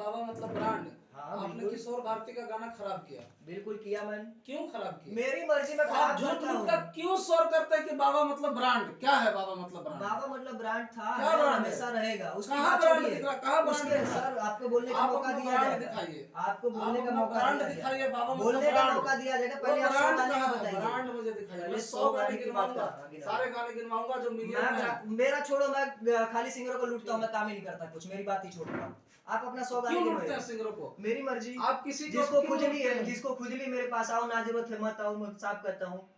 बाबा मतलब ब्रांड। हाँ, आपने बिल्कुल। किशोर भारती का गाना खराब किया। बिल्कुल किया मैंने। क्यों खराब किया? मेरी मर्जी में आप खराब झूठ करता मूठ हूँ। का क्यों शोर करते हैं कि बाबा मतलब ब्रांड? क्या है बाबा मतलब ब्रांड? बाबा मतलब ब्रांड था, क्या है, ब्रांड है? हमेशा रहेगा। उसकी कहाँ बात ब्रांड छोड़िए। दिख रहा? कहाँ ब्रांड उसके दिख रहा? सर आपको बोलने का आप मौका अपना दिया ब्रांड जाएगा। दिखाइए। आपको बोलने आप का अपना मौका ब्रांड दिया दिखाइए जाएगा। बाबा मतलब बोलने का ब्रांड। मौका दिया जाएगा। वो पहले आप 100 ब्रांड गाने कहाँ का है? बताइए। ब्रांड मुझे दिखाइए। पहले मैं 100 100 गाने गाने की बात गिनवाऊंगा, गिनवाइए। सारे गाने गिनवाऊंगा जो मिलियन में हैं। मेरा छोड़ो, मैं खाली सिंगरों को लूटता हूँ, मैं काम ही नहीं करता कुछ, मेरी बात ही छोड़ो। आप अपना 100 गाने क्यों लूटते हैं गिनवाइए। सिंगरों को? मेरी मर्जी। आप किसी को जिसको क्यों खुजली लूटते है, हैं? जिसको खुजली मेरे पास आओ, ना जरूरत है मत आओ, मैं साफ करता हूँ।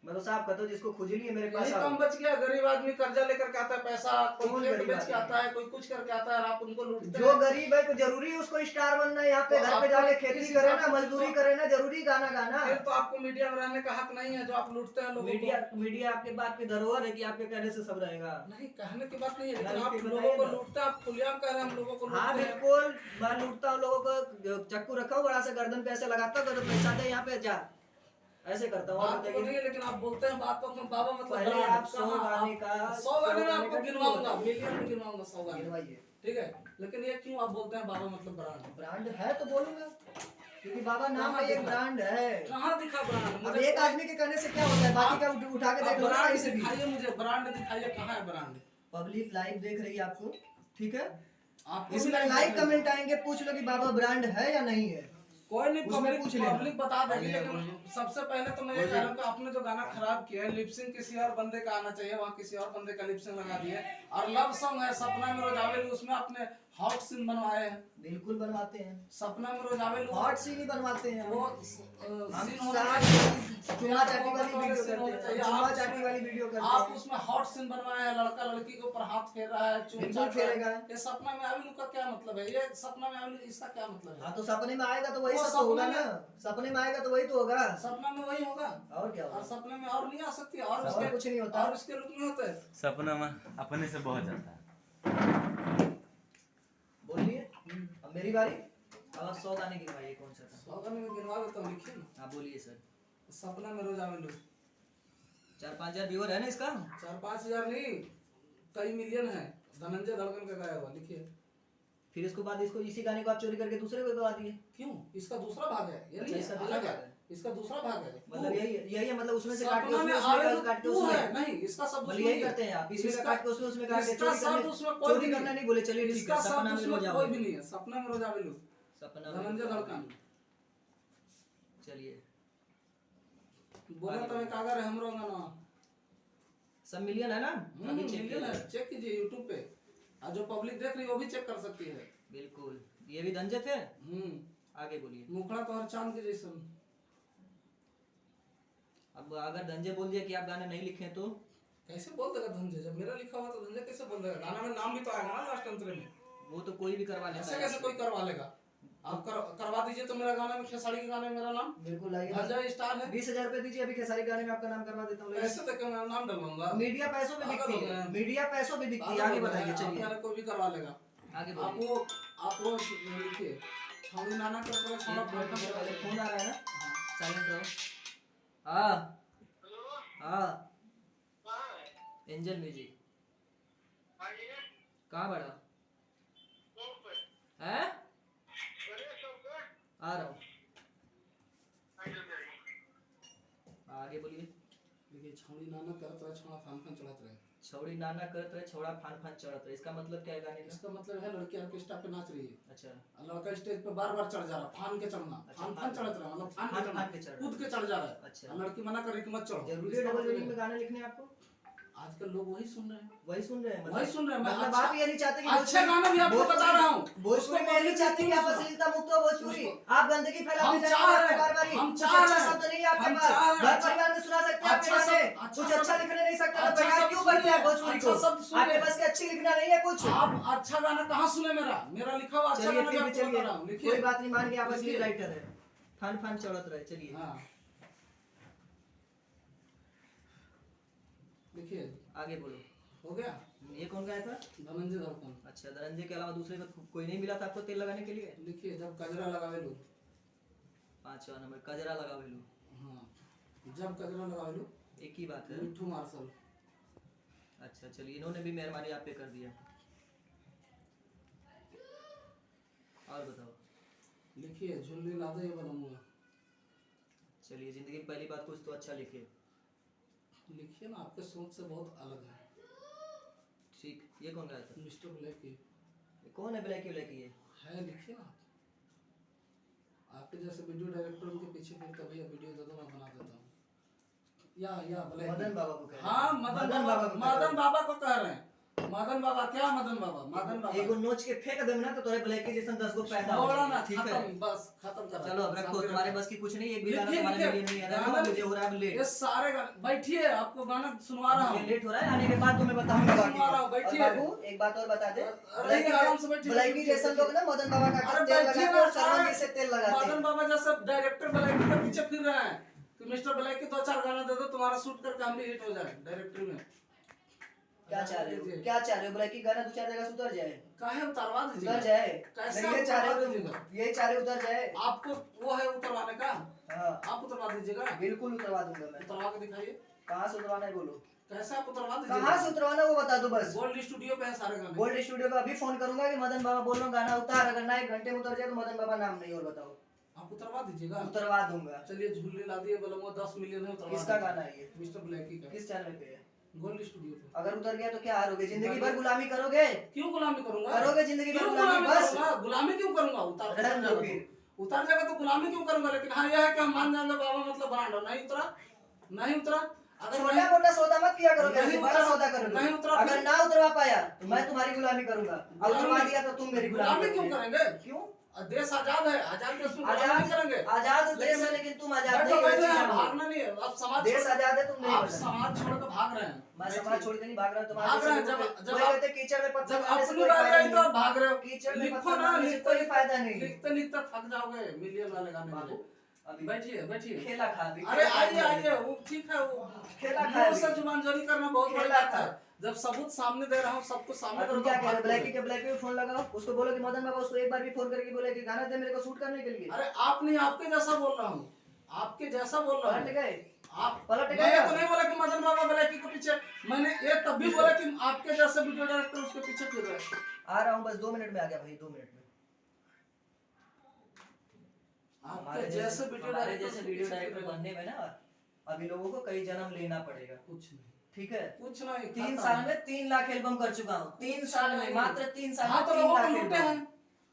मैं तो साफ करता हूँ, जिसको खुजली है मेरे पास यही आओ। काम बच गया। गरीब आदमी कर्जा लेकर के आता है, पैसा कोई कौन खेत गरीब बेच के आदमी आता है, कोई कुछ करके आता है, और आप उनको लूटते जो हैं। गरीब है तो जरूरी है उसको स्टार बनना है, यहाँ पे तो घर पे आपको जाके इस खेती हिसाब करे से ना, मजदूरी तो- करे ना, जरूरी गाना गाना। फिर तो आपको मीडिया में रहने का हक नहीं है, जो आप लूटते हैं लोगों मीडिया को। मीडिया आपके बात की धरोहर है कि आपके कहने से सब रहेगा। नहीं, कहने की बात नहीं है, लेकिन नहीं, आप फिर लोगों बताइए को ना। लूटते हैं। आप खुलेआम कह रहे हैं हम लोगों को हाँ लूटते हैं। बिल्कुल, मैं लूटता हूँ लोगों को, चक्कू रखा हूँ बड़ा सा, गर्दन पे ऐसे लगाता हूँ, तो पैसा दे यहाँ पे जा, ऐसे करता हूँ। और बात तो नहीं बताइए। है, लेकिन आप बोलते हैं बात में बाबा मतलब पहले ब्रांड। आप 100 गाने का 100 गाने में 100 आपको गाने का गिनवाऊंगा, क्यों मिलियन में गिनवाऊंगा 100 गाने। गिनवाइए। ठीक है, लेकिन ये क्यों आप बोलते हैं बाबा मतलब ब्रांड? ब्रांड है तो बोलूंगा, क्योंकि बाबा नाम कहाँ का एक दिखा? ब्रांड है। कहाँ दिखा ब्रांड? अब एक आदमी के कहने से क्या होता है, बाकी का उठा के देख लो ना ब्रांड कहीं से भी। दिखाइए मुझे, ब्रांड दिखाइए, कहाँ है ब्रांड? पब्लिक लाइव देख रही है आपको, ठीक है। आपको इसमें भी लाइव कमेंट आएंगे, पूछ लो कि बाबा ब्रांड है या नहीं है। कोई नहीं, उसमें पूछ लेना। पब्लिक बता देगी। लेकिन सबसे पहले तो मैं ये कह रहा हूँ कि आपने जो गाना खराब किया है, लिपसिंग किसी और बंदे का आना चाहिए, वहाँ किसी और बंदे का लिपसिंग लगा दिए। और लव सॉन्ग है सपना में रोजावेली, उसमें आपने हॉट सीन बनवाए हैं। बिल्कुल बनवाते हैं, सपना में रोजावेली हॉट सीन ही बनवाते हैं। वो हम सीन चुम्मा चाटी वाली वीडियो करते हैं, चुम्मा चाटी वाली वीडियो करते आप हैं। उसमें हॉट सीन बनवाए हैं, लड़का लड़की के ऊपर हाथ फेर रहा है, चूम बिल्कुल चाट रहा है। फेरेगा। ये सपना में आवेलू का क्या मतलब है? ये सपना में आवेलू इसका क्या मतलब है? हाँ तो सपने में आएगा तो वही वो सब तो होगा सपने ना, सपने में आएगा तो वही तो होगा। सपना में वही होगा, और क्या और होगा। सपने में और नहीं आ सकती, और और कुछ नहीं होता। और उसके रूप में होता है। सपना में अपने से बहुत जाता है। बोलिए, अब मेरी बारी। अब 100 गाने गिनवाइए, कौन सा था। 100 गाने में गिनवा देता हूँ, लिखिए ना। हाँ बोलिए सर। सपना में रोज आवेलू 4-5 हजार व्यूअर है ना इसका। 4-5 हजार नहीं, कई मिलियन है। धनंजय धड़कन का गाया हुआ, लिखिए। फिर इसके बाद इसको, इसी गाने को आप चोरी करके दूसरे को गवा दिए। क्यों? इसका दूसरा भाग है, ये नहीं इसका है, दूसरा अलग भाग है। है। इसका दूसरा भाग है। मतलब यही है, मतलब उसमें से काट के सपना उसमें, में उसमें आवेलू काट के तू है, उसमें। नहीं इसका शब्द मतलब यही करते हैं आप, इसमें का काट के उसमें, उसमें काट के इसका शब्द उसमें कोई चोरी भी करना नहीं बोले। चलिए ठीक इसका है, शब्द सपना में उसमें रोज कोई भी आवेलू। नहीं है। सपना में रोज आवेलू, सपना में धनंजय धड़कन। चलिए बोला तो एक आगर है हमरो गाना। सब मिलियन है ना, अभी चेक मिलियन कीजिए। है, चेक कीजिए YouTube पे। और जो पब्लिक देख रही है वो भी चेक कर सकती है। बिल्कुल, ये भी धंजे थे। आगे बोलिए। मुखड़ा तो हर चांद के जैसन। अब अगर धंजे बोल दिया कि आप गाने नहीं लिखे तो कैसे बोल देगा धंजे? जब मेरा लिखा हुआ तो धंजे कैसे बोल देगा? गाना में नाम भी तो आएगा ना लास्ट अंतरे में। वो तो कोई भी करवा लेता ऐसे है। कैसे कोई करवा लेगा? आप करवा दीजिए तो मेरा गाना में, खेसारी के गाने में मेरा नाम बिल्कुल लाइए। धंजा स्टार है। 20,000 रुपए दीजिए, अभी खेसारी गाने में आपका नाम करवा देता हूँ। ऐसे तक मैं नाम डलवाऊंगा। मीडिया पैसों में बिकती है, मीडिया पैसों में बिकती है। आगे बताइए, चलिए कोई भी करवा लेगा। आगे आप बोलिए। वो लिखिए, छावनी नाना करते हुए छोड़ा पहले फोन आ रहा है ना, साइलेंट रहो। हाँ हाँ, एंजल म्यूजिक कहाँ बड़ा है? आ रहा हूँ, आगे बोलिए। देखिए, छावनी नाना करते हुए छोड़ा फान फान चढ़ाते रहे। छौड़ी नाना करत रहे, छोड़ा फान फान चढ़त रहे, इसका मतलब क्या है गाने का? इसका मतलब है लड़की ऑर्केस्ट्रा पे नाच रही है, अच्छा, लड़का स्टेज पे बार बार चढ़ जा रहा, फान के चढ़ना। अच्छा, फान फान चढ़त रहा, मतलब फान के फान चढ़ना, के चढ़ कूद के चढ़ जा रहा है। अच्छा। लड़की मना कर रही कि मत चढ़ो। जरूरी है डबल मीनिंग में गाने लिखने आपको? आजकल लोग वही सुन रहे हैं, वही सुन रहे हैं, वही सुन रहे हैं। मैं मतलब आप ये नहीं चाहते कि अच्छे गाने भी आपको बता रहा हूँ। भोजपुरी में नहीं चाहते कि आप अश्लीलता मुक्त हो भोजपुरी, आप गंदगी फैलाते हम जा चाह रहे रहे हैं हैं, बार-बार। हम कुछ चाह अच्छा रहे हैं, शब्द नहीं है आपके हम पास, चाह रहे हैं। घर परिवार में सुना सकते हैं आपके अच्छा गाने, शब्द, कुछ अच्छा अच्छा शब्द, लिखने नहीं सकते तो अच्छा बेकार शब्द क्यों करते हैं सुनिए, भोजपुरी को? अच्छा शब्द सुनिए। आपके पास के अच्छी लिखना नहीं है कुछ। आप अच्छा गाना कहाँ सुने? मेरा लिखा हुआ अच्छा चलिए गाना भी फिर भी आपको बता चलिए, रहा हूँ, कोई लिखिए। बात नहीं, मान के आप असली लिखिए। राइटर है। फान फान चढ़त रहे, चलिए हाँ, लिखिए। आगे बोलो। हो गया? ये कौन गाया था? धनंजय धड़कन। अच्छा, धनंजय के अलावा दूसरे का कोई नहीं मिला था आपको तेल लगाने के लिए? लिखिए, जब कजरा लगावे लो। 5वां नंबर, कजरा लगावे लो। हाँ, जब कजरा लगावे लो। एक ही बात है। मिट्ठू मार्शल। अच्छा चलिए, इन्होंने भी मेहरबानी आप पे कर दिया। और बताओ। लिखिए झुल्ली ला दो ये बनूंगा। चलिए, जिंदगी में पहली बात कुछ तो अच्छा लिखिए। लिखिए ना, आपके सोच से बहुत अलग है। ठीक, ये कौन गाया था? मिस्टर ब्लैकी ये कौन है ब्लैकी ब्लैकी ये? है, लिखिए ना। आपके जैसे वीडियो डायरेक्टर उनके पीछे फिर कभी वीडियो दे दो, मैं बना देता हूँ। या ब्लैकी। मदन बाबा को कह रहे हैं। हाँ, मदन बाबा को कह रहे हैं। मदन बाबा क्या मदन बाबा एगो नोच के फेंक देम ना तो तोरे ब्लैकी जैसन 10 गो पैदा हो छोड़ो ना, ठीक है। खत्म, बस खत्म करो। चलो अब रखो, तुम्हारे बस की कुछ नहीं, एक भी गाना लिखिए, तुम्हारे लिखिए। लिए नहीं आ रहा गाना है, मुझे हो रहा है लेट। ये सारे गाने बैठिए, आपको गाना सुनवा रहा ये हूँ। लेट हो रहा है, आने के बाद तुम्हें बताऊंगा बाकी सुनवा रहा हूँ, का। और बैठिए। बाबू एक बात और बता दे, रहिए, आराम से बैठिए। ब्लैकी जैसन लोग ना मदन बाबा का अरे तेल बैठिए लगाते ना, हैं, सरवंगी से तेल लगाते मदन हैं। बाबा जैसे डायरेक्टर ब्लैकी के पीछे फिर रहे हैं कि मिस्टर ब्लैकी 2-4 गाना दे दो, तुम्हारा शूट करके हम भी हिट हो जाए डायरेक्टर में। क्या चाह रहे हो, क्या चाह रहे हो? ब्लैकी गाना 2-4 जगह से उतर जाए, काहे उतारवा दीजिए, उतर जाए। कैसे नहीं, ये चाह रहे उतारवा हो, दीजिएगा? यही चाह रहे हो उतर जाए। आपको वो है उतरवाने का, हाँ आप उतरवा दीजिएगा। बिल्कुल उतरवा दूंगा मैं। उतरवा के दिखाइए, कहाँ से उतरवाना है बोलो? कैसे आप उतरवा दीजिएगा? कहाँ से उतरवाना वो बता दो बस। गोल्ड स्टूडियो पे है सारे गाने। गोल्ड स्टूडियो को अभी फोन करूंगा कि मदन बाबा बोल रहा हूँ गाना उतार, अगर ना 1 घंटे में उतर जाए तो मदन बाबा नाम नहीं। और बताओ। आप उतरवा दीजिएगा। उतरवा दूंगा। चलिए झुल्ली ला दिए, बोलो वो 10 मिलियन है, उतरवा किसका दीजिए। गाना है ये? मिस्टर ब्लैकी का। किस चैनल पे है? गोल्ड स्टूडियो पे। अगर उतर गया तो क्या हारोगे? जिंदगी भर गुलामी करोगे? क्यों गुलामी करूंगा? करोगे जिंदगी भर क्यों गुलामी? बस करूंगा? गुलामी क्यों करूंगा? रहने दो फिर। उतर जाएगा तो गुलामी क्यों करूंगा? लेकिन हाँ यह है कि हम मान जाएंगे बाबा मतलब ब्रांड नहीं उतरा, नहीं उतरा। अगर छोटा मोटा सौदा मत किया करो, नहीं मेरे से बड़ा उतरा- सौदा करो। नहीं उतरा अगर फिर- ना उतरवा पाया तो मैं तुम्हारी गुलामी करूंगा, और उतरवा दिया तो तुम मेरी गुलामी क्यों करोगे। करेंगे? क्यों? देश आजाद है, आजाद देश में गुलामी आजाद करेंगे। आजाद देश है, लेकिन तुम आजाद बैठो नहीं हो। बैठो, ये चीज़ भागना नहीं है। आप समाज देश छोड़- आजाद है, तुम नहीं आप हो। समाज छोड़ के भाग रहे हैं। मैं समाज छोड़ के नहीं भाग रहा, भाग रहे हैं। तुम्हारे जब कोई कहते कीचड़ में पत्थर जब मारने से अपनी कोई बात फायदा आई तो नहीं। आप भाग रहे हो। कीचड़ में लिखो पत्थर ना, मारने से लिखते कोई फायदा नहीं। लिखते लिखते थक जाओगे मिलियन वाले गाने में। बाबू अभी बैठिए बैठिए। खेला खा अभी। अरे आइए आइए, वो ठीक है। वो खेला खा मुंह अभी। से जुबानजोरी करना बहुत बड़ी खेला बात खा। है। जब सबूत सामने दे रहा हूँ, सबको सामने और करो तुम तो क्या कह रहे हो? भाग ब्लैकी रहे के ब्लैकी को फोन लगाओ, उसको बोलो कि मदन बाबा उसको एक बार भी फोन करके बोले कि गाना दे मेरे को शूट करने के लिए। हो। अरे आप नहीं, आपके जैसा बोल रहा हूँ, आपके जैसा बोल रहा पलट हूँ। गए? आप पलट मैं गए? ये तो नहीं बोला कि मदन बाबा ब्लैकी के पीछे। मैंने ये तब भी बोला कि आपके जैसे वीडियो डायरेक्टर उसके पीछे फिर रहे हैं। आ रहा हूँ बस 2 मिनट में आ गया भाई, 2 मिनट में। आपके जैसे वीडियो हमारे डायरेक्टर जैसे वीडियो डायरेक्टर बनने में ना अभी लोगों को कई जन्म लेना पड़ेगा। कुछ नहीं, ठीक है? कुछ नहीं। 3 साल में 3 लाख एल्बम कर चुका हूँ। 3 साल में, मात्र 3 साल हाँ में तो 3 लोगों लाख को लूटे एल्बम। हैं,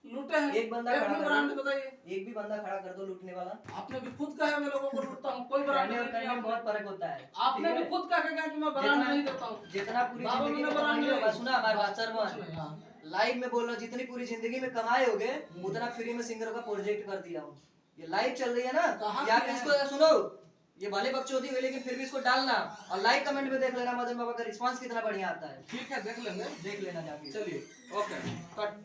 लूटे हैं। एक बंदा एक खड़ा भी कर ब्रांड दो। बताइए। एक भी बंदा खड़ा कर दो लूटने वाला। आपने भी खुद कहा है मैं लोगों को लूटता हूँ, कोई ब्रांड कहने और नहीं करने किया में बहुत फर्क होता है। आपने ठीक भी है? खुद कहा कि मैं ब्रांड जितना- नहीं देता हूँ। जितना पूरी बाबा जिंदगी मैंने में ब्रांड कमाई होगा, नहीं- सुना हमारी बात कुछ नहीं, सरवन, हाँ। लाइव में बोल रहा हूँ, जितनी पूरी जिंदगी में कमाए होगे उतना फ्री में सिंगर का प्रोजेक्ट कर दिया हूँ। ये लाइव चल रही है ना, कहाँ या किया इसको सुनो, ये भले बकचोदी हुई लेकिन फिर भी इसको डालना और लाइक कमेंट में देख लेना मदन बाबा का रिस्पांस कितना बढ़िया आता है। ठीक है, देख लेंगे। देख लेना जाके। चलिए, ओके, कट।